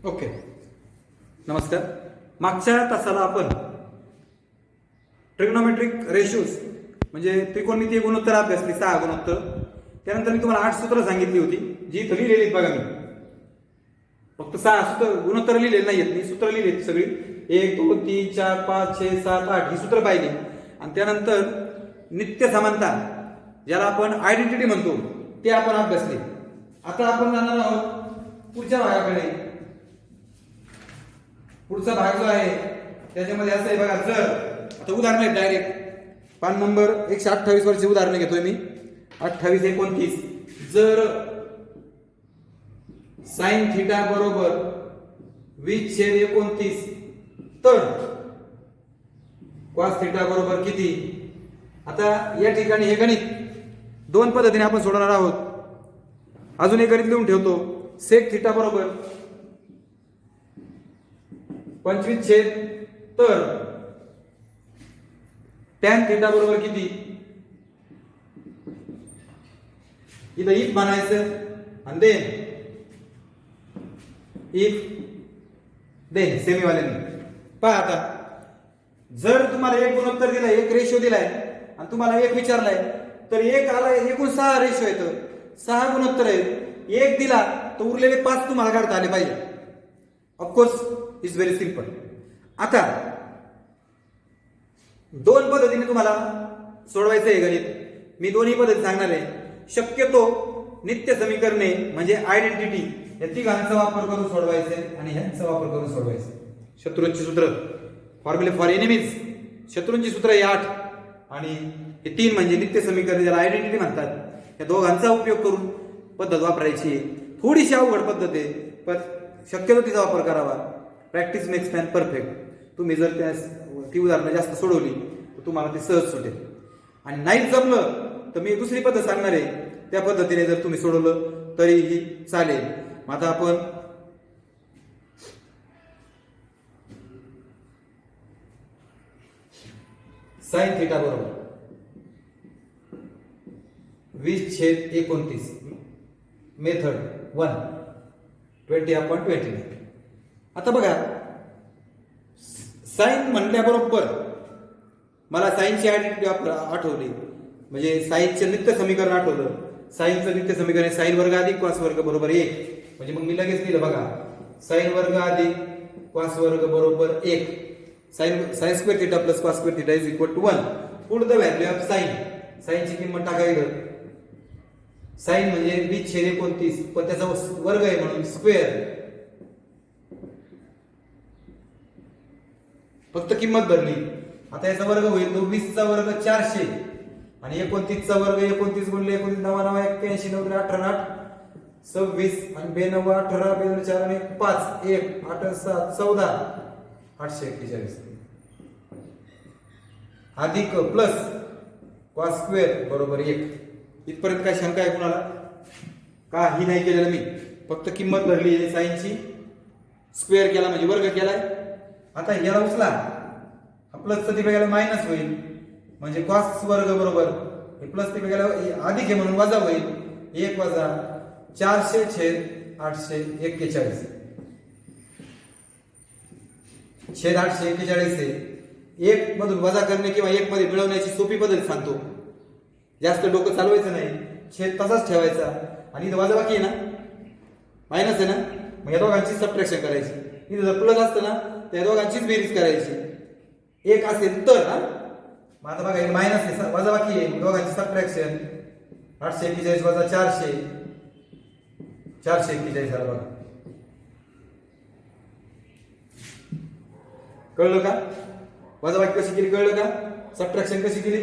Okay. नमस्कार. मागच्या तासाला आपण ट्रिग्नोमेट्रिक रेशोज म्हणजे त्रिकोणमितीय गुणोत्तर अभ्यासली 6 गुणोत्तर. त्यानंतर मी तुम्हाला 8 सूत्र सांगितली होती जी इथं लिहिलेली आहेत बघा. मी फक्त 6 सूत्र गुणोत्तर लिहिलेली नाहीत, मी सूत्र लिहिली सगळी 1 2 3 4 5 6 7 8 ही सूत्र पाहिली. आणि त्यानंतर नित्य समानता ज्याला आपण आयडेंटिटी म्हणतो ते आपण अभ्यासले. आता आपण जाणार आहोत पुढच्या भागाकडे. पुढचा भाग जो आहे त्याच्यामध्ये असं आहे बघा. जर आता उदाहरण आहे डायरेक्ट पान नंबर 128 वरचे उदाहरण घेतोय मी. 28 29. जर साइन थिटा बरोबर 20/29 तर कॉस थिटा बरोबर किती. आता या ठिकाणी हे गणित दोन पद्धतीने आपण सोडवणार आहोत. अजून एक गणित लिहून ठेवतो. सेक थिटा बरोबर 25 तर टॅन थिटा बरोबर किती. इथं इफ म्हणायचं आणि देन इफ देन सेमीवाल्यांनी पहा. आता जर तुम्हाला एक गुणोत्तर दिलाय, एक रेशो दिलाय आणि तुम्हाला एक विचारलाय तर एक आला एकूण 6 रेशो आहेत, 6 गुणोत्तर आहेत. एक दिला तर उरलेले 5 तुम्हाला काढता आले पाहिजे. Of course is very simple. आता दोन पद्धतीने तुम्हाला सोडवायचं आहे गणित. मी दोन्ही पद्धती सांगणार आहे. शक्यतो नित्य समीकरणे म्हणजे आयडेंटिटी या तिघांचा वापर करून सोडवायचे आणि ह्यांचा वापर करून सोडवायचे. शत्रूंची सूत्र फॉर्म्युले फॉर एनिमीज. शत्रूंची सूत्र हे 8 आणि हे 3 म्हणजे नित्य समीकरणे ज्याला आयडेंटिटी म्हणतात. या दोघांचा उपयोग करून पद्धत वापरायची. थोडीशी अवघड पद्धत आहे पण शक्यतो तिचा वापर करावा. Practice makes man perfect. तुम्ही जर ती उदाहरणं जास्त सोडवली तर तुम्हाला ते सहज सुटेल. आणि नाही जमलं तर मी दुसरी पद्धत सांगणार आहे. त्या पद्धतीने जर तुम्ही सोडवलं तरीही चालेल. आता आपण साइन थिटा बरोबर 20/29 मेथड 1 20/29. आता बघा साइन म्हणल्याबरोबर मला साइनची आयडेंटिटी आठवली म्हणजे साइनचं नित्य समीकरण आठवलं. साइनचं नित्य समीकरण साइन वर्ग अधिक कॉस वर्ग बरोबर 1. म्हणजे मग मी लगेच लिहिलं बघा साइन वर्ग अधिक कॉस वर्ग बरोबर 1. Sine square theta plus cos square theta is equal to 1. Put the value of sine. साइनची किंमत टाकायचं. साइन म्हणजे 20/29 पण त्याचा वर्ग आहे म्हणून स्क्वेअर. फक्त किंमत भरली. आता याचा वर्ग होईल तो 20 चा वर्ग 400 आणि 29 चा वर्ग 29 गुणिले 29 9 9 81 9 18 8 26 आणि 92 18 92 4 आणि 5 1 8 7 14 841 अधिक प्लस कॉस स्क्वेअर बरोबर 1. इथपर्यंत काय शंका आहे कुणाला. काही नाही केलेलं मी फक्त किंमत भरली आहे. साइनची स्क्वेअर केला म्हणजे वर्ग केलाय. आता याला उचला प्लसचं तिथे गेला मायनस होईल म्हणजे कॉस वर्ग बरोबर प्लस तिथे गेला अधिक आहे म्हणून वजा होईल. 1 वजा 400/841 841 आहे. 1 मधून वजा करणे किंवा 1 मध्ये मिळवण्याची सोपी पद्धत सांगतो. जास्त डोकं चालवायचं नाही. छेद तसाच ठेवायचा आणि इथं वजा बाकी आहे ना मायनस आहे ना मग या दोघांची सबट्रॅक्शन करायची. इथं जर प्लस असतं ना त्या दोघांचीच बेरीज करायची. 1 असेल तर मग आता बघा मायनस आहे वजा बाकी आहे दोघांची सबट्रॅक्शन 841 वजा 400 441 झाला बघा. कळलं का. वजाबाकी कशी केली कळलं का. सबट्रॅक्शन कशी केली.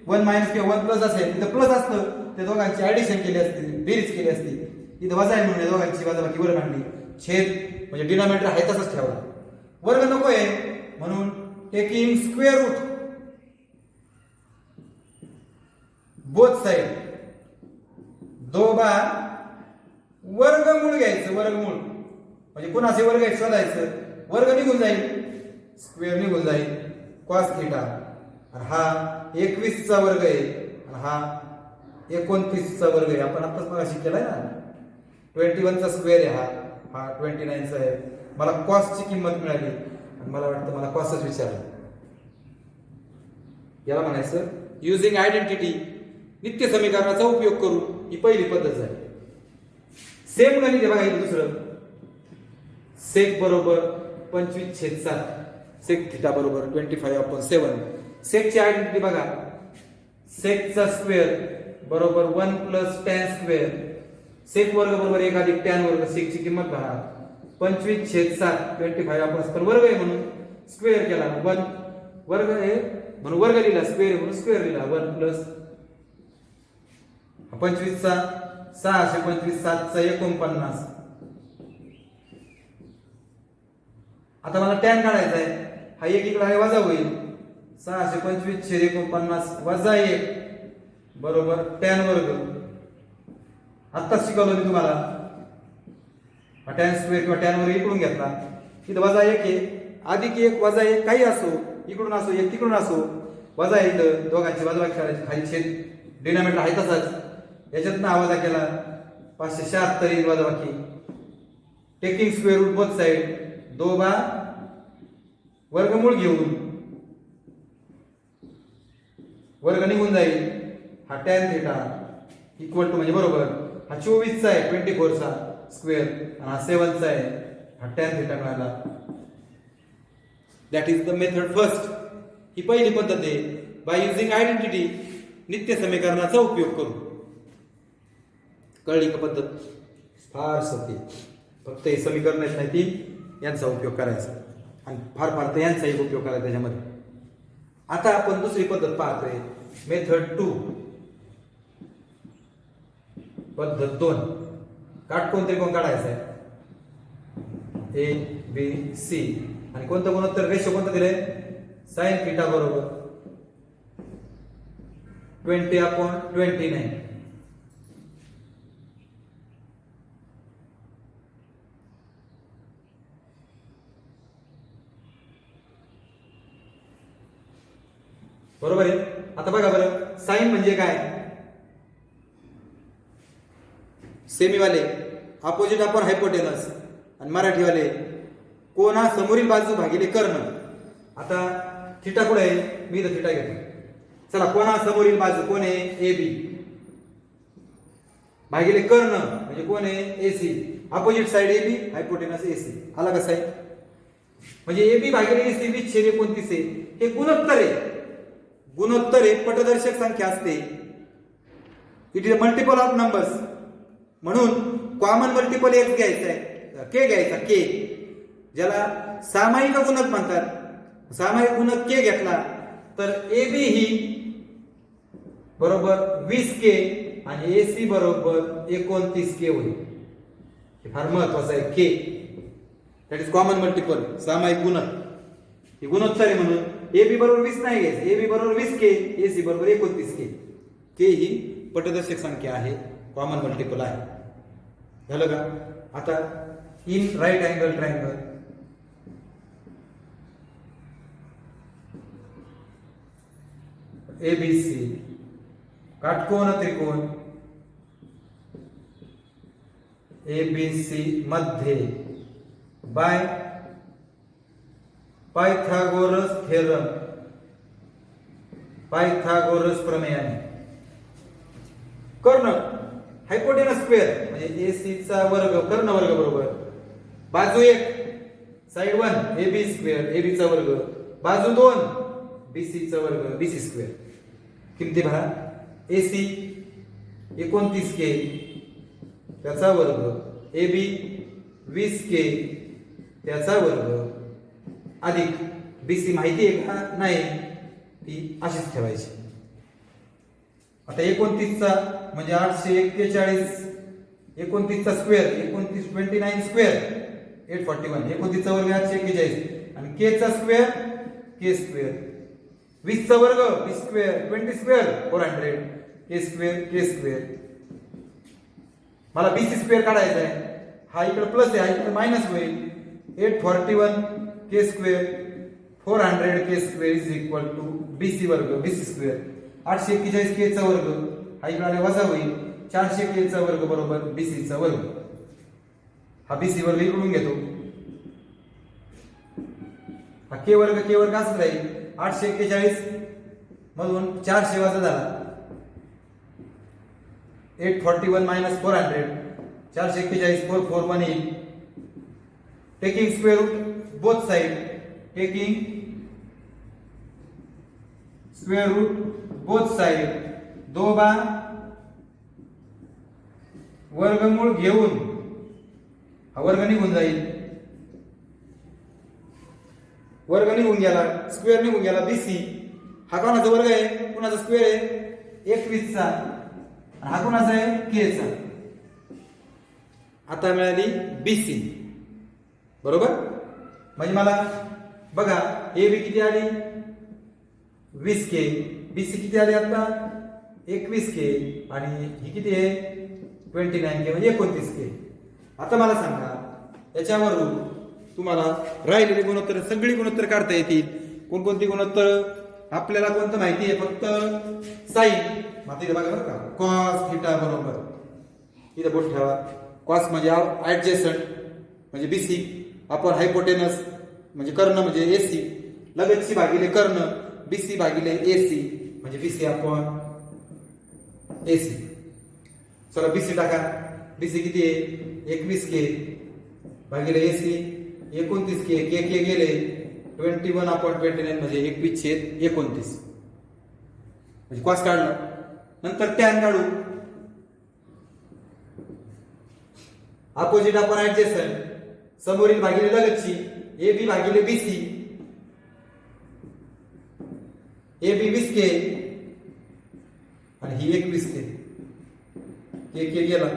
1 मायनस किंवा 1 प्लस असेल इथं प्लस असतं त्या दोघांची ऍडिशन केली असती बेरीज केली असती. इथं वजा आहे म्हणून दोघांची वजाबाकी वर मांडली. छेद म्हणजे डिनॉमिनेटर आहे तसंच ठेवला. वर्ग नको आहे म्हणून taking square root both side दोघा वर्गमूळ घ्यायचं. वर्गमूळ म्हणजे कुणाचे वर्ग आहे शोधायचं. वर्ग निघून जाईल स्क्वेअर निघून जाईल कॉस थिटा. हा 21 चा वर्ग आहे आणि हा 29 चा वर्ग आहे. आपण आताच मगाशी केलाय ना 21 चा स्क्वेअर आहे हा हा 29 आहे. मला कॉस्टची किंमत मिळाली आणि मला वाटतं मला कॉस्टच विचारलं. याला म्हणायचं युजिंग आयडेंटिटी, नित्य समीकरणाचा उपयोग करून. ही पहिली पद्धत आहे. सेम गणित आहे बघा. इथे दुसरं सेक बरोबर 25/7, सेक थिटा बरोबर 25/7. सेकची आयडेंटिटी बघा. सेकचा स्क्वेअर बरोबर 1 + tan स्क्वेअर. सेक वर्ग बरोबर 1 + tan वर्ग. सेकची किंमत पहा 25/7, 25/7 वर्ग आहे म्हणून स्क्वेअर केला. 1 वर्ग आहे म्हणून वर्ग लिहिला, स्क्वेअर म्हणून स्क्वेअर लिहिला. 1 + 25चा 625, 7चा 49. आता मला टॅन काढायचा आहे. हा एक इकडे आहे वजा होईल. 625/49 वजा 1 बरोबर टॅन वर्ग. आता शिकवलं मी तुम्हाला. हा टॅन स्क्वेअर किंवा टॅन वर्ग इकडून घेतला. इथं वजा 1 आहे, अधिक 1 वजा 1 काही असो, इकडून असो एक तिकडून असो, वजा आहे. इथं दोघांची बाजूबाकी करायची. खाली छेद डिनॉमिनेटर आहे तसाच. याच्यात ना वजा केला 576 येईल वजाबाकी. Taking square root both side. 2 वर्गमूळ घेऊन वर्ग निघून जाईल. हा टॅन थिटा इक्वल टू म्हणजे बरोबर हा 24चा आहे 24चा स्क्वेअर आणि हा 7चा आहे. हा टॅन थिटा मिळाला. That is the method first. ही पहिली पद्धत आहे. बाय युजिंग आयडेंटिटी, नित्य समीकरणाचा उपयोग करू. कळली का पद्धत? फार सोपी. फक्त हे समीकरण नाही ती यांचा उपयोग करायचा आणि फार फार तर यांचाही उपयोग करायचा त्याच्यामध्ये. आता आपण दुसरी पद्धत पाहतोय. मेथड 2, पद्धत 2. काटकोन त्रिकोण काढायचा आहे. ABC आणि कोणतं गुणोत्तर रेशो कोणतं दिलंय? sin थिटा बरोबर 20/29. बरोबर आहे. आता बघा बरं, साइन म्हणजे काय? सेमीवाले अपोजिट अपॉन हायपोटेनस आणि मराठीवाले कोणा समोरील बाजू भागिले कर्ण. आता थिटा कुठे आहे? मी इथं थिटा घेतो. चला, कोणा समोरील बाजू कोण आहे? AB भागिले कर्ण म्हणजे कोण आहे? AC. Opposite side AB, hypotenuse AC. आला कसा आहे? म्हणजे AB भागिले AC 20/29 आहे. हे गुणोत्तर आहे. गुणोत्तर हे पटदर्शक संख्या असते. It is multiple of numbers. म्हणून कॉमन मल्टिपल x घ्यायचा आहे, k घ्यायचा, k, ज्याला सामायिक गुणक म्हणतात. सामायिक गुणक k घेतला तर AB ही बरोबर 20k आणि AC बरोबर 29k होईल. हे फार महत्वाचं आहे. k that is common multiple, सामायिक गुणक. हे गुणोत्तर आहे म्हणून AB बरोबर 20 नाही घ्यायचं. AB बरोबर 20k, AC बरोबर 29k. k ही पटदर्शक संख्या आहे, कॉमन मल्टिपल आहे. झालं का? आता in right angle triangle ABC, काटकोन त्रिकोण ABC मध्ये बाय पायथागोरस थेरम, पायथागोरस प्रमेयाने कर्ण हायपोटेनस स्क्वेअर म्हणजे AC चा वर्ग कर्ण वर्ग बरोबर बाजू 1 साइड 1 AB स्क्वेअर AB चा वर्ग, बाजू 2 BC चा वर्ग BC स्क्वेअर. किमती भरा. AC 29k त्याचा वर्ग, AB 20k त्याचा वर्ग अधिक BC माहिती आहे का? नाही, ती अशीच ठेवायची. आता 29चा म्हणजे 841, 29चा स्क्वेअर 29 स्क्वेअर 841, 29चा वर्ग 841 आणि k चा स्क्वेअर k स्क्वेअर, 20 चा वर्ग 20 square 20 square 400 k square k square. मला BC स्क्वेअर काढायचा आहे. हा इकडे प्लस आहे, हा इकडे मायनस होईल. 841 k square 400 k square is equal to BC वर्ग BC स्क्वेअर. 841 k चा वर्ग हा इकडे वजा होईल. 400 k चा वर्ग बरोबर BC चा वर्ग. हा बीसी वर्ग इकडून घेतो, हा के वर्ग असं राहील 841 मधून 400 वजा झाला 841 मायनस 400 441 441 येईल. Taking square root both side, taking square root both side, 2 वर्गमूळ घेऊन हा वर्ग निघून जाईल, वर्ग निघून गेला, स्क्वेअर निघून गेला. बीसी हा कोणाचा वर्ग आहे, कोणाचा स्क्वेअर आहे 21 चा, हा कोणाचा आहे के चा. आता मिळाली बीसी बरोबर. म्हणजे मला बघा ए बी किती आली 20K, बीसी किती आली आता 21K आणि ही किती आहे 29K म्हणजे 29K. आता मला सांगा याच्यावरून तुम्हाला राहिलेले गुणोत्तर सगळी गुणोत्तर काढता येतील. कोणकोणती गुणोत्तर आपल्याला कोणतं माहिती आहे, फक्त साइन. आता इथे बघा बरं का कॉस थिटा बरोबर, इथे बोट ठेवा. कॉस म्हणजे ऍडजेसंट म्हणजे बीसी, आपण हायपोटेनस म्हणजे कर्ण म्हणजे एसी, लगतची भागिले कर्ण बीसी भागिले एसी म्हणजे बीसी आपण एसी. चला बीसी टाका, बीसी किती आहे 21K भागिले एसी 29K, के गेले 21/29 म्हणजे 21/29 म्हणजे कॉस काढला. नंतर टॅन काढू, अपोजिट आपण ऍडजेसंट, समोरील भागिले लगतची ए बी भागिले बीसी, ए बी 20K आणि ही 21K, के गेला.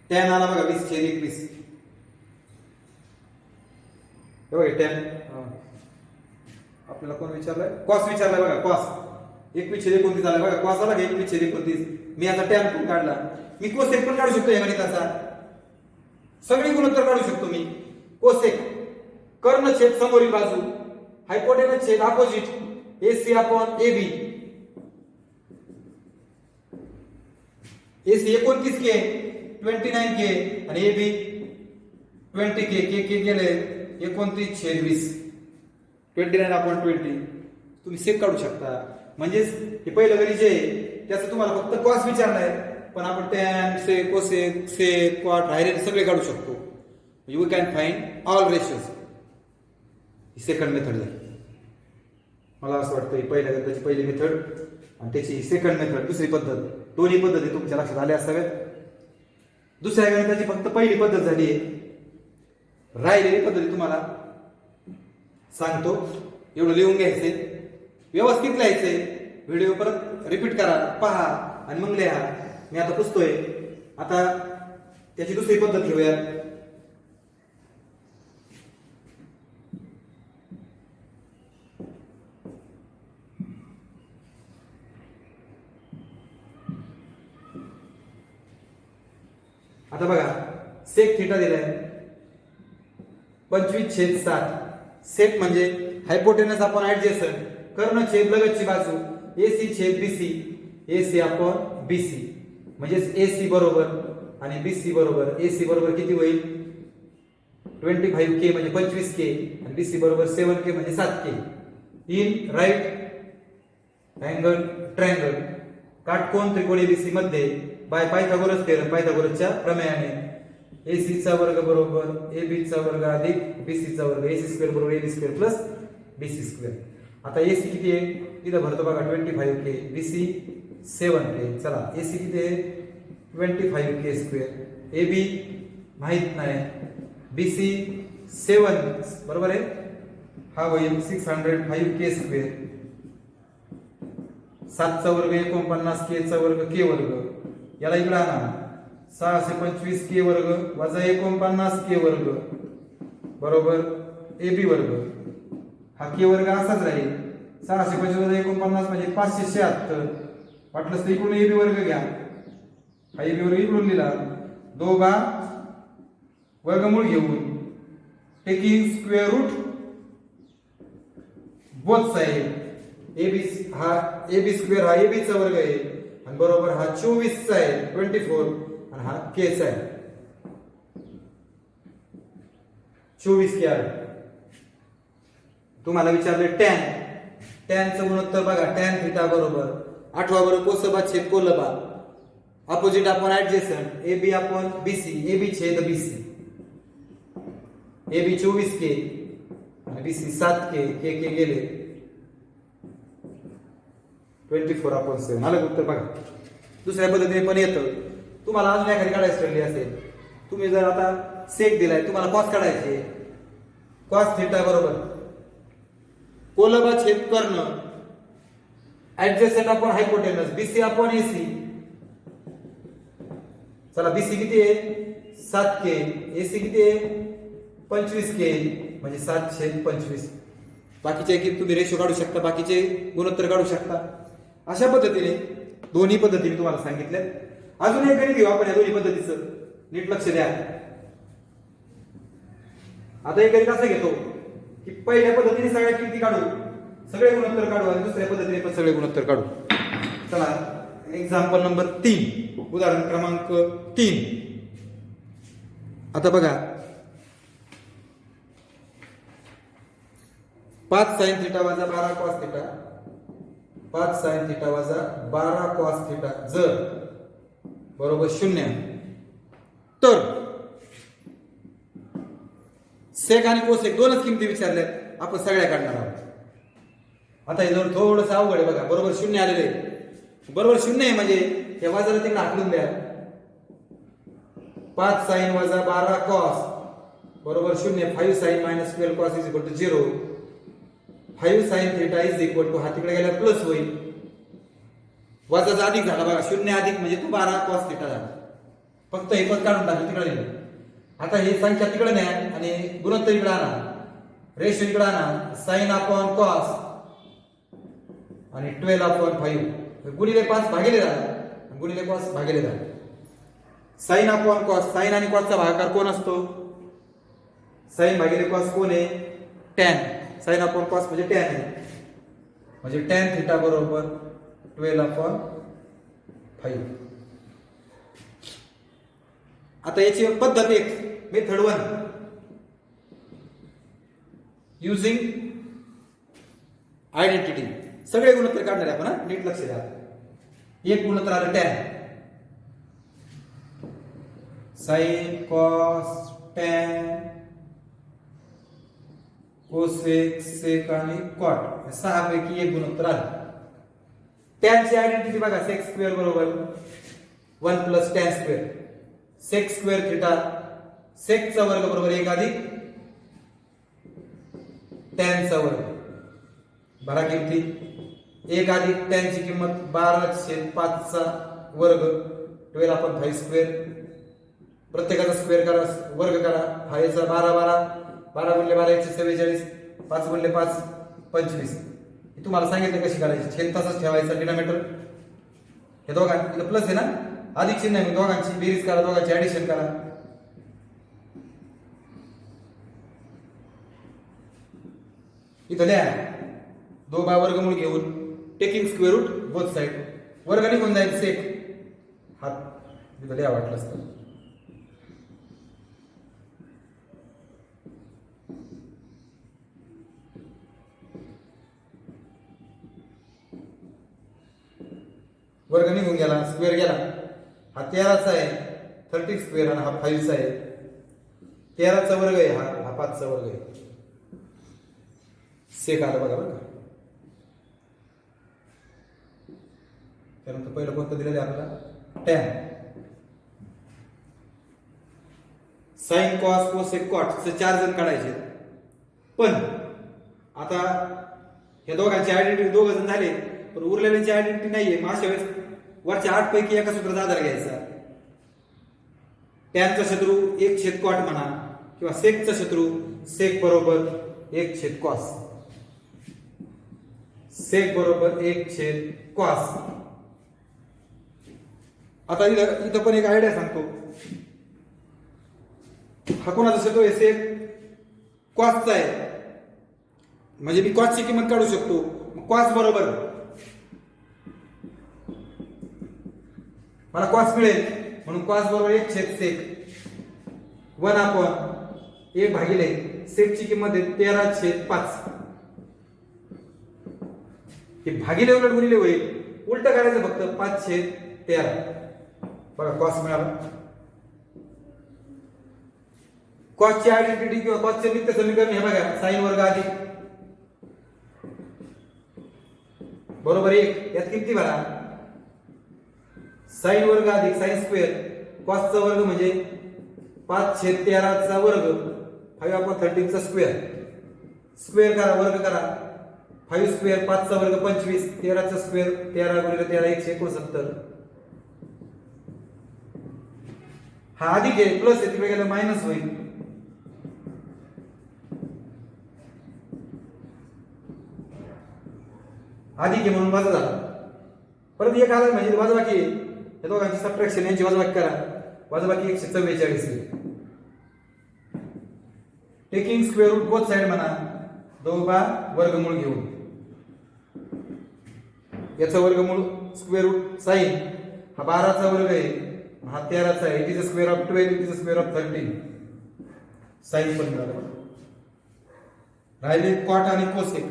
टॅन आला बघा 20/21 बघा टॅन. आपल्याला कोण विचारलंय, कॉस विचारलाय बघा, कॉस 21/29 आला बघा, कॉस आला 21/29. मी आता टॅन पण काढला, मी कोसेक पण काढू शकतो या गणिताचा, सगळी गुणोत्तर काढू शकतो मी. कोसेक कर्ण छेद समोरील बाजू, हायपोटेनस छेद opposite, AC upon AB, AC 29K 29K आणि एबी 20K, के गेले 29/20 29/20. तुम्ही सेक काढू शकता. म्हणजेच हे पहिलं गणित जे त्याचं तुम्हाला फक्त कॉस विचारलाय, पण आपण tan sec cosec sec cot राहिलेले सगळे काढू शकतो. You can find all ratios. ही सेकंड मेथड झाली. मला असं वाटतं ही पहिल्या गणिताची पहिली मेथड आणि त्याची सेकंड मेथड दुसरी पद्धत, दोन्ही पद्धती तुमच्या लक्षात आल्या असाव्यात. दुसऱ्या गणिताची फक्त पहिली पद्धत झाली आहे, राहिलेली पद्धती तुम्हाला सांगतो. एवढं लिहून घ्यायचे, व्यवस्थित लिहायचे, व्हिडिओ परत रिपीट करा, पहा आणि मग लिहा. मी आता पुसतोय. आता त्याची दुसरी पद्धत घेऊया. आता बघा सेक थिटा दिलाय 25/7. सेक म्हणजे हायपोटेनस अपॉन ऍडजेसंट, कर्ण छेद लगतची बाजू, एसी छेद बीसी, एसी अपॉन बीसी म्हणजेच एसी बरोबर आणि बीसी बरोबर. एसी बरोबर किती होईल 25K म्हणजे 25K आणि बीसी बरोबर 7K म्हणजे 7K. In right angle triangle, काटकोन त्रिकोणी बीसी मध्ये बाय पायथागोरस थेरम, पायथागोरसच्या प्रमेयाने एसी चा वर्ग बरोबर एबी चा वर्ग अधिक बीसी चा वर्ग, एसी स्क्वेअर बरोबर AB square plus BC square. आता एसी किती आहे इथं भरतो बघा 25K, बीसी 7K. चला एसी किती आहे 25K स्क्वेअर, एबी माहित नाही, बीसी 7 बरोबर आहे, हा होईल 605K स्क्वेअर. 7 चा वर्ग 49, K चा वर्ग K वर्ग, याला इकडे आणा 625K वर्ग वजा 49K वर्ग बरोबर एबी वर्ग. हा K वर्ग असाच राहील. 625 वजा 49 म्हणजे 576. वाटलंच तर इकडून एबी वर्ग घ्या, हा एबी वर्ग इकडून लिहिला. 2 वर्गमूळ घेऊन taking square root both side. AB हा एबी स्क्वेअर हा एबी चा वर्ग आहे आणि बरोबर हा 24 चा आहे 24 आणि हा के चा आहे. 24 के आलं. तुम्हाला विचारले टॅनचं गुणोत्तर बघा. टॅन थिटा बरोबर 8 बरोबर कोसोबा छेद कोलबा. Opposite upon adjacent. A B upon BC. A B छेद बीसी. ए बी 24 के आणि बीसी 7 के. के गेले 24/7. आलं उत्तर बघा. दुसऱ्या पद्धतीने पण येतं. तुम्हाला अजून एखादी काढायची ठरली असेल. तुम्ही जर आता सेक दिलाय, तुम्हाला कॉस काढायचे. कॉस थिटा बरोबर कोलबा छेद कर्ण adjacent upon hypotenuse. BC upon AC. चला बीसी किती आहे 7 के. एसी किती आहे 25 के. म्हणजे 7/25. बाकीचे की तुम्ही रेशो काढू शकता, बाकीचे गुणोत्तर काढू शकता. अशा पद्धतीने दोन्ही पद्धतीने तुम्हाला सांगितले. अजून एक गणित घेऊ आपण या दोन्ही पद्धतीचं. नीट लक्ष द्या. आता एक गणित असं घेतो की पहिल्या पद्धतीने सगळ्या किमती काढू, सगळे गुणोत्तर काढू आणि दुसऱ्या पद्धतीने पण सगळे गुणोत्तर काढू. चला एक्झाम्पल नंबर 3. उदाहरण क्रमांक 3. आता बघा 5 sin थिटा वजा 12 cos थिटा. 5 sin थिटा वजा 12 cos थिटा जर बरोबर 0 तर सेक आणि कोसेक दोनच किमती विचारल्या. आपण सगळ्या काढणार आहोत. आता हे जर थोडंसं अवघड आहे बघा. बरोबर 0 आलेले. बरोबर 0 आहे म्हणजे हे वजाला तिकडे आखडून द्या. 5 sin वजा 12 cos बरोबर 0. 5 sin minus 12 cos is equal to 0. 5 sin theta is equal to हा तिकडे गेला प्लस होईल. वजाचा अधिक झाला बघा. 0 अधिक म्हणजे तो 12 cos थिटा झाला. फक्त हे पद काढून टाकलं तिकडे गेलं. आता ही संख्या तिकडे न्या आणि गुणोत्तर इकडे आणा. रेशो इकडे आणा. साइन अपॉन कॉस आणि 12 अपॉन 5 गुणिले 5 भागिले 10 गुणिले कॉस भागिले 10. Sine upon cos. साइन आणि कॉसचा भागाकार कोण असतो? साइन भागिले कॉस कोण आहे? टॅन. साइन अपॉन कॉस म्हणजे टॅन आहे. म्हणजे टॅन थिटा बरोबर 12 अपॉन 5. आता याची पद्धत एक मेथड 1 युजिंग आयडेंटिटी. सगळे गुणोत्तर काढणार आहे आपण. नीट लक्ष द्या. एक गुणोत्तर आलं tan. Sine cos tan cosec sec आणि कॉट 6 पैकी एक गुणोत्तर आलं. टॅनची आयडेंटिटी बघा. सेक स्क्वेअर बरोबर 1 plus tan square. Sec square theta. सेकचा वर्ग बरोबर 1 अधिक टॅनचा वर्ग. भरा किमती. 1 अधिक टॅनची किंमत 12/5चा वर्ग 12 अपॉन 5 स्क्वेअर. प्रत्येकाचा स्क्वेअर करा, वर्ग करा. हा याचा 12 गुणिले 12 144. 5 गुणिले 5 25. तुम्हाला सांगितलं कशी करायची. छेद तसाच ठेवायचा. डिनॉमिनेटर हे दोघांना प्लस आहे ना, अधिक चिन्ह आहे. दोघांची बेरीज करा, दोघांची ऍडिशन करा. इथं लिहा 2 वर्गमूळ घेऊन taking square root both side. वर्ग निघून जाईल सेक. हात इथं लिहा वाटलं असतं. वर्ग निघून गेला. स्क्वेअर गेला. हा 13चा आहे 30 स्क्वेअर आणि हा 5चा आहे. 13चा वर्ग आहे हा 5चा वर्ग आहे. सेक आलं बघा. बघा त्यानंतर पहिलं कोणतं दिलेलं आहे आपल्याला? Tan. Sine cos cosec cot 4 जण काढायचे. पण आता हे दोघांची आयडेंटिटी 2 जण झाले, पण उरलेल्यांची आयडेंटिटी नाहीये. मग अशा वेळेस वरच्या 8 पैकी एका सूत्राचा आधार घ्यायचा. टॅनचा शत्रू 1 कॉट म्हणा किंवा सेकचा शत्रू सेक बरोबर 1 कॉस. सेक बरोबर 1 कॉस. आता इथं पण एक आयडिया सांगतो. हा कोणाचा शत्रू आहे? सेक कॉसचा आहे. म्हणजे मी कॉसची किंमत काढू शकतो. कॉस बरोबर मला कॉस मिळेल म्हणून कॉस बरोबर 1 सेक 1 अपॉन 1 भागिले सेटची किंमत आहे 13/5. हे भागिले उलट गुणिले होईल, उलट करायचं फक्त 5/13. बघा कॉस मिळाला. कॉसची आयडेंटिटी किंवा कॉसचे नित्य समीकरण हे बघा साइन वर्ग अधिक बरोबर 1. यात किमती भरा. साइन वर्ग अधिक साइन स्क्वेअर कॉसचा वर्ग म्हणजे 5/13 चा वर्ग 5/13 चा स्क्वेअर. स्क्वेअर करा वर्ग करा. 5 स्क्वेअर 5 चा वर्ग 25, 13 चा स्क्वेअर 13 गुणिले 13 169. हा अधिक आहे प्लस आहे तिकडे गेलं मायनस होईल. अधिक आहे म्हणून वजा झाला. परत एक आला म्हणजे वजाबाकी आहे. या दोघांची सबट्रॅक्शन यांची वजाबाकी करा. वजाबाकी 144 आहे. Taking square root both side म्हणा. 2 वर्गमूळ घेऊन याचा वर्गमूळ स्क्वेअर रूट साइन हा 12 चा वर्ग आहे, हा 13 चा आहे. It is square of 12, it is square of 13. Sine पण मिळालं. राहिले कॉट आणि कोसेक.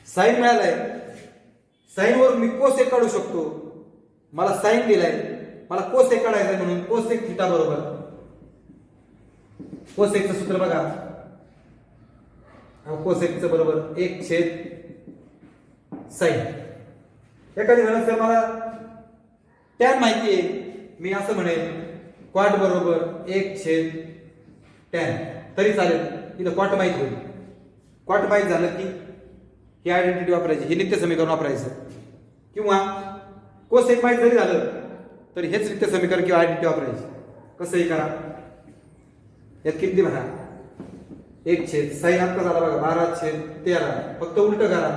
साइन मिळालाय. साइन वर मी कोसेक काढू शकतो. मला साइन दिलाय, मला कोसेक काढायचं म्हणून कोसेक थिटा बरोबर कोसेकचं सूत्र बघा. कोसेकचं बरोबर 1/sin. एखादी म्हणत सर मला टॅन माहिती आहे, मी असं म्हणेल क्वाट बरोबर 1/tan तरी चालेल. इथं क्वाट माहित होईल. क्वाट माहित झालं की ही आयडेंटिटी वापरायची, हे नित्य समीकरण वापरायचं. किंवा कोसेक माहित जरी झालं तर हेच नित्य समीकरण किंवा आयडेंटिटी वापरायची. कसंही करा. यात किती भरा 1/, साइन आता झाला बघा 12/13. फक्त उलट करा.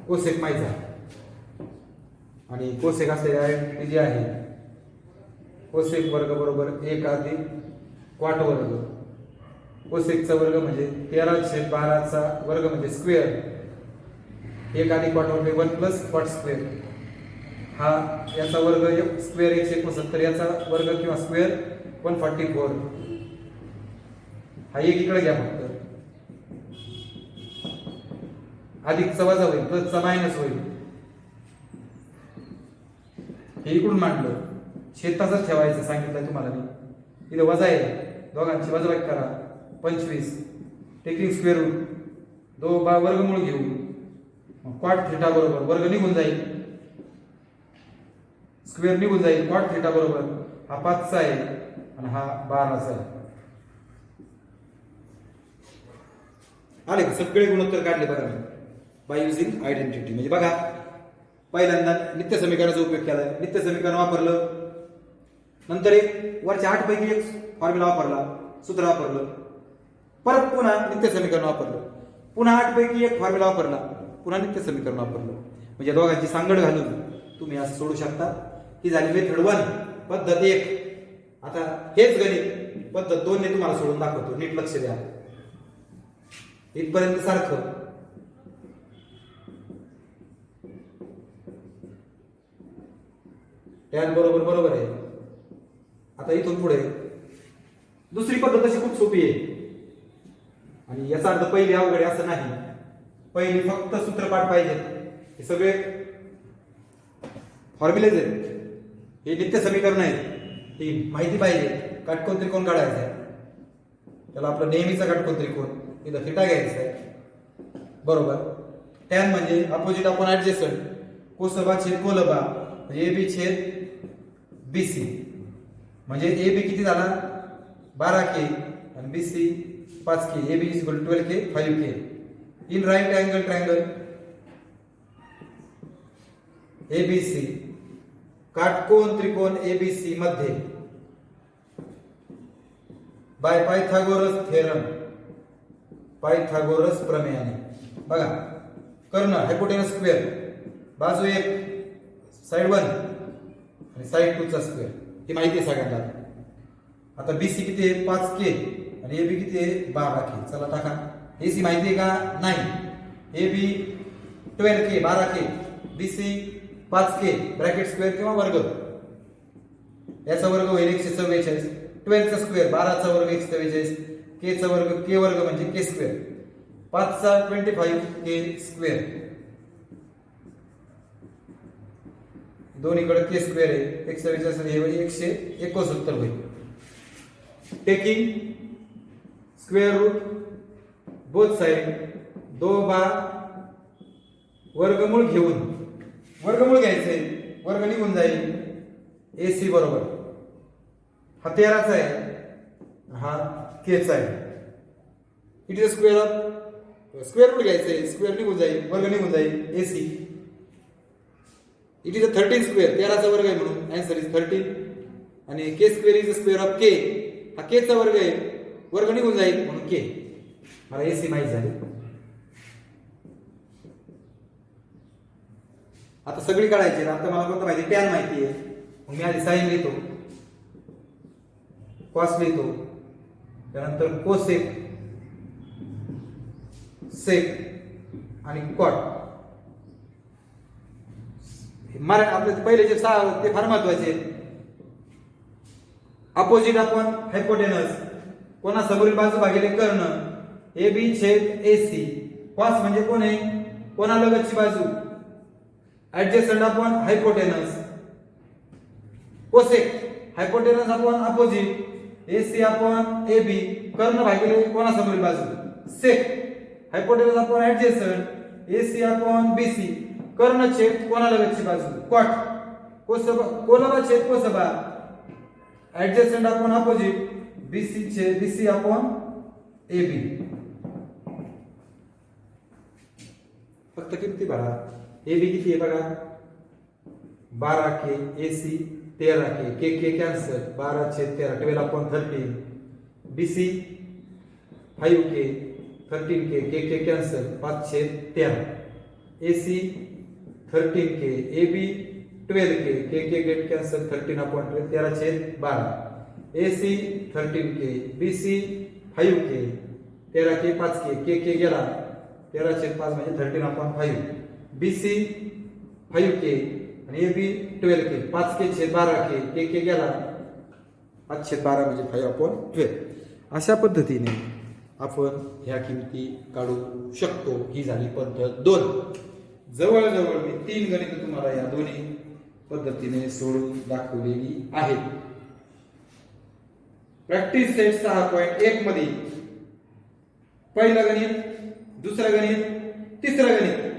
कोसेक माहित झाला आणि कोसेक असलेली आयडेंटिटी जी आहे कोसेक वर्ग बरोबर 1 अधिक क्वाट वर्ग. कोसेकचा वर्ग म्हणजे 13/12 चा वर्ग म्हणजे स्क्वेअर. 1 अधिक क्वाट वर्ग 1 प्लस क्वाट स्क्वेअर. हा याचा वर्ग स्क्वेअर 169, याचा वर्ग किंवा स्क्वेअर 144. हा एक इकडे घ्या फक्त. अधिकचा वजा होईल, प्लसचा मायनस होईल. हे इकडून मांडलं. छेदाचाच ठेवायचं सांगितलं तुम्हाला मी. इथे वजा आहे, दोघांची वजाबाकी करा. 25 टेकिंग स्क्वेअर रूट 2 वर्गमूळ घेऊ. क्वाट थिटा बरोबर वर्ग निघून जाईल, स्क्वेअर निघून जाईल. क्वाट थिटा बरोबर हा 5 चा आहे आणि हा 12 चा आहे. आले सगळे गुणोत्तर काढले बघा मी बाय युझिंग आयडेंटिटी. म्हणजे बघा पहिल्यांदा नित्य समीकरणाचा उपयोग केला. नित्य समीकरण वापरलं, नंतर एक वरच्या 8 पैकी एक फॉर्म्युला वापरला, सूत्र वापरलं. परत पुन्हा नित्य समीकरण वापरलं. पुन्हा 8 पैकी एक फॉर्म्युला वापरला, पुन्हा नित्य समीकरण वापरलं. म्हणजे दोघांची सांगड घालून तुम्ही असं सोडू शकता. ही झाली मेथड 1 पद्धत 1. आता हेच गणित पद्धत 2 ने तुम्हाला सोडून दाखवतो. नीट लक्ष द्या. इथपर्यंत सारखं. टॅन बरोबर बरोबर आहे. आता इथून पुढे दुसरी पद्धत अशी खूप सोपी आहे आणि याचा अर्थ पहिली अवघड असं नाही. पहिली फक्त सूत्रपाठ पाहिजे. हे सगळे फॉर्म्युलेज आहेत, हे नित्य समीकरण आहेत. ती माहिती पाहिजे. काटकोन त्रिकोण काढायचा आहे, त्याला आपला नेहमीचा काटकोन त्रिकोण इथं थिटा घ्यायचा आहे बरोबर. टॅन म्हणजे अपोजिट अपॉन ऍडजस्टंट. कोसबा छेद कोलबा म्हणजे AB छेद BC. म्हणजे AB किती झाला 12K आणि BC 5K. AB = 12K 5K. In right angle triangle ABC काटकोन त्रिकोण ABC मध्ये बाय पायथागोरस थेरम, पायथागोरस प्रमेयाने बघा. कर्ण हायपोटेनस स्क्वेअर बाजू 1 साइड 1 आणि साइड 2 चा स्क्वेअर. ही माहिती आहे सगळ्यांना. आता BC किती आहे 5K आणि AB किती आहे 12K. चला टाका. AC माहिती आहे का नाही. AB 12K 12K BC 5K bracket square किंवा वर्ग. याचा वर्ग होईल 144, 12 चा स्क्वेअर 12 चा वर्ग 144, के चा वर्ग के वर्ग म्हणजे के स्क्वेअर, 5 चा 25 के स्क्वेअर, दोन्हीकडे के स्क्वेअर आहे, 144 हे 169 होईल. Taking square root both side, 2 बार वर्गमूळ घेऊन, वर्गमूळ घ्यायचंय, वर्ग निघून जाईल. AC बरोबर हा 13 चा आहे, हा के चा आहे. It is square of, square root घ्यायचंय, स्क्वेअर निघून जाईल, वर्ग निघून जाईल. AC it is a 13 square, 13 चा वर्ग आहे म्हणून आन्सर इज 13. आणि K square is a square of K, हा के चा वर्ग आहे, वर्ग निघून जाईल म्हणून के. मला AC माहित झाली. आता सगळी काढायची. आता मला कोणतं माहिती, टॅन माहिती आहे, मग मी आधी साइन लिहितो, कॉस लिहितो, त्यानंतर कोसेक, सेक आणि कॉट. आपले पहिले जे 6 ते फार महत्वाचे आहेत. अपोजिट आपण हायपोटेनस, कोणा समोरील बाजू भागिले कर्ण, AB छेद AC. कॉस म्हणजे कोण आहे, कोणालगतची बाजू. ऍडजस्टंट आपण हायपोटेनस. कोसेक हायपोटेनस आपण अपोजिट, AC आपण AB, कर्ण भागिले कोणासमोरील बाजू. सेक हायपोटेनस आपण ऍडजस्टंट, AC आपण BC, कर्ण छेद कोणालगतची बाजू. कॉट कोलबा छेद कोसबा, ऍडजस्टंट आपण अपोजिट, BC छेद BC आपण AB. फक्त किती बघा, AB किती आहे बघा, 12 के, AC 13 के, के कॅन्सल, 12 छेद 13, 12 अपॉन 13, BC 5 के, 13 के कॅन्सल, 5 छेद 13, AC 13 के, AB 12 के गेट कॅन्सल, 13 अपॉन 12, 13 छेद 12, AC 13 के, BC 5 के, 13 के 5 के गेला, 13 छेद 5 म्हणजे 13 अपॉन 5, BC 5 के आणि AB 12 के, 5 के छेद 12 के गेला, 5 छेद 12 म्हणजे 5 अपॉन 12. अशा पद्धतीने आपण ह्या किमती काढू शकतो. ही झाली पद्धत 2. जवळजवळ मी 3 गणित तुम्हाला या दोन्ही पद्धतीने सोडून दाखवलेली आहेत. प्रॅक्टिस सेट 6.1 मध्ये पहिलं गणित, दुसरं गणित, तिसरं गणित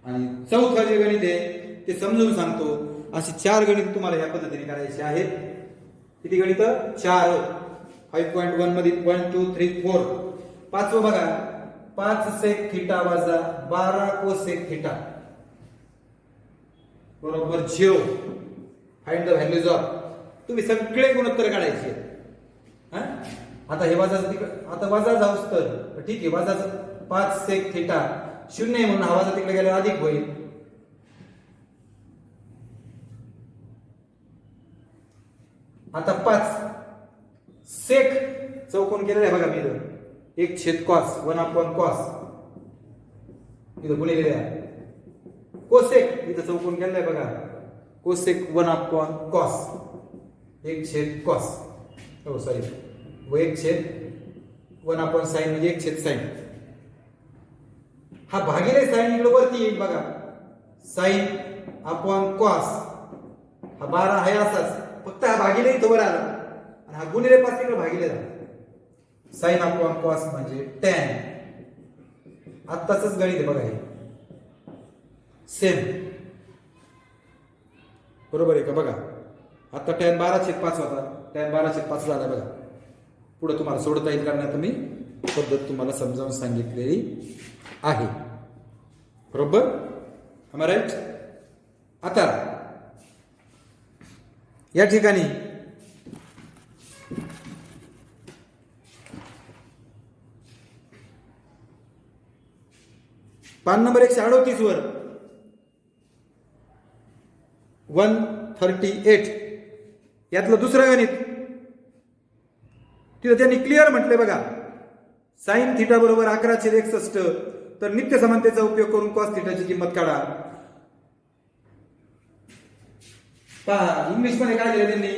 आणि चौथं जे गणित आहे ते समजून सांगतो. अशी 4 गणित तुम्हाला ह्या पद्धतीने करायची आहेत. किती गणित? 4. 5.1 मध्ये 1 2 3 4. पाचवं बघा, 5 सेक थिटा वजा 12 कोसेक थिटा बरोबर 0. Find the values of. तुम्ही सगळे गुणोत्तर काढायचे. आता हे वजा, आता वजा जाऊस तर ठीक आहे, वजा 5 सेक थिटा 0 आहे म्हणून हा वजा तिकडे गेल्यावर अधिक होईल. आता 5 सेक चौकोन केलेला आहे बघा मी इथं, 1 छेद कॉस, 1 अपॉन कॉस इथं गुणिले आहे. कोसेक इथं चौकोन केलेला आहे बघा, कोसेक 1 अपॉन कॉस, 1 छेद कॉस, हो सॉरी, व 1 छेद 1 अपॉन साइन म्हणजे 1 छेद साइन. हा भागिले साइन इकडे वरती येईल बघा, साइन अपॉन कॉस. हा 12 आहे असाच, फक्त हा भागिले इथं वर आला आणि हा गुणिले 5 इकडे भागिले झाला. साइन अपॉन कॉस म्हणजे टॅन. आत्ताच गणित आहे बघा हे सेम, बरोबर आहे का बघा. आता टॅन 12/5 होता, टॅन 12/5 झाला बघा. पुढे तुम्हाला सोडता येईल करण्यात मी पद्धत तुम्हाला समजावून सांगितलेली आहे. बरोबर, राईट. आता या ठिकाणी पान नंबर 138 वर 138 यातलं दुसरं गणित, तिथं त्यांनी क्लिअर म्हटलंय बघा, साइन थिटा बरोबर 11/61. तर नित्य समानतेचा उपयोग करून कॉस थिटाची किंमत काढा. पहा इंग्लिश मध्ये काय दिलं त्यांनी,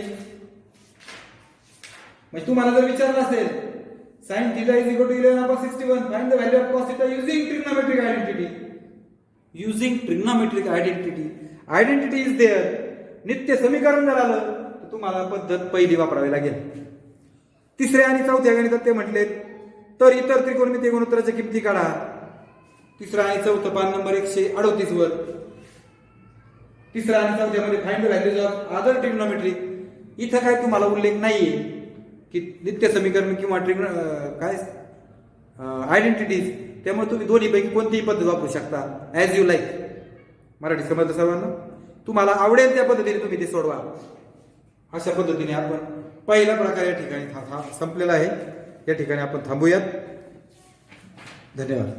म्हणजे तुम्हाला जर विचारलं असेल sin theta is equal to 11/61, find the value of cos theta using trigonometric identity. Using trigonometric identity. Identity is there. नित्य समीकरण जर आलं तर तुम्हाला पद्धत पहिली वापरावी लागेल. तिसऱ्या आणि चौथ्या गणितात ते म्हटले तर इतर त्रिकोणमितीय गुणोत्तराच्या किमती काढा. तिसरा आणि चौथं पान नंबर 138 वर. तिसरा आणि चौथ्यामध्ये find the values of other trigonometric. इथं काय तुम्हाला उल्लेख नाहीये की नित्य समीकरण किंवा काय आयडेंटिटीज. त्यामुळे तुम्ही दोन्ही पैकी कोणतीही पद्धत वापरू शकता ॲज यू लाईक. मराठी समजलं सर्वांना. तुम्हाला आवडेल त्या पद्धतीने तुम्ही ते सोडवा. अशा पद्धतीने आपण पहिला प्रकार या ठिकाणी संपलेला आहे. या ठिकाणी आपण थांबूयात. धन्यवाद.